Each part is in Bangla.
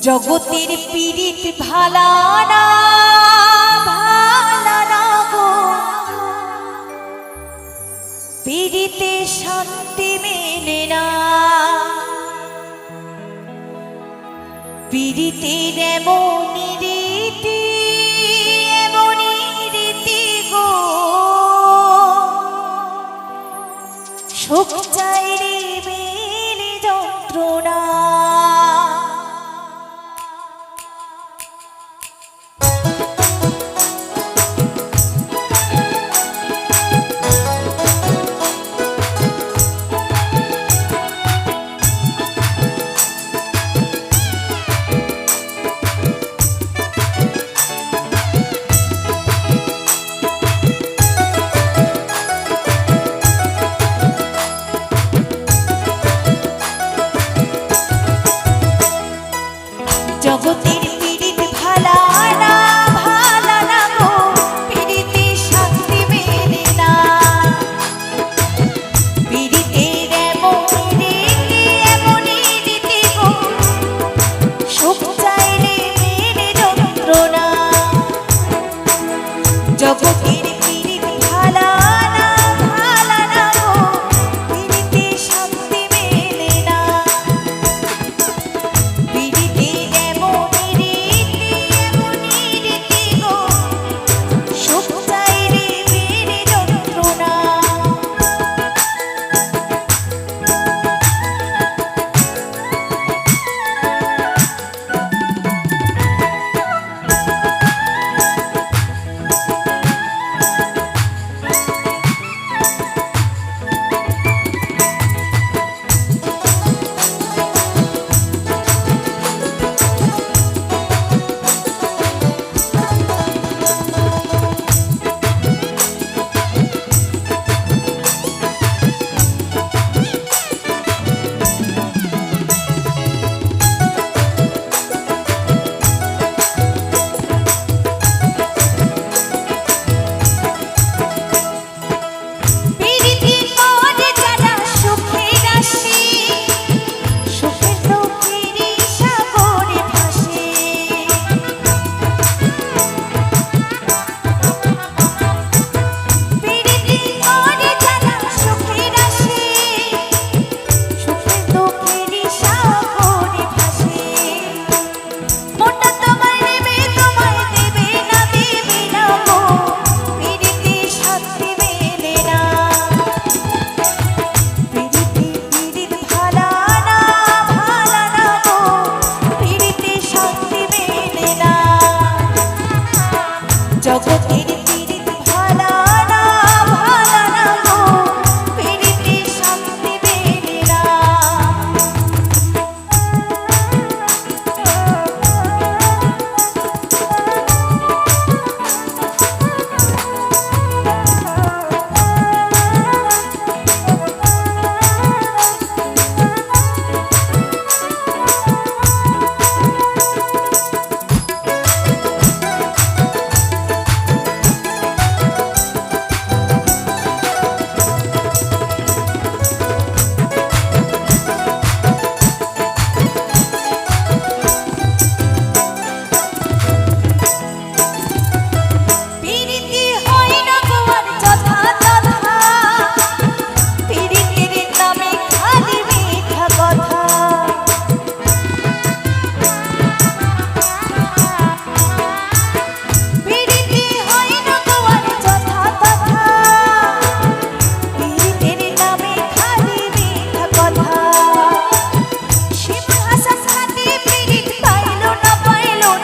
জগতের পীড়িত ভালা না গো, পীড়িতে শান্তি মেলে না। পীড়িতের এমনই রীতি গো, সুখ চাই রে মেলে যন্ত্রণা। জগতের পীড়িত ভালা না গো, পীড়িতে শান্তি মেলে না। পীড়িতের এমনই রীতি গো, সুখ চাইলে মেলে যন্ত্রণা। জগতের পীড়িত ভালা না গো, পীড়িতে শান্তি মেলে না। জগতের পীড়িত ভালা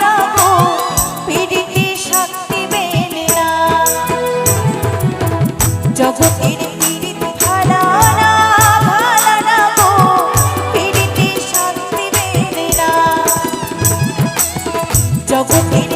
না গো, পীড়িতে শান্তি মেলে না। জগতের পীড়িত ভালা না গো, পীড়িতে শান্তি মেলে না। জগতের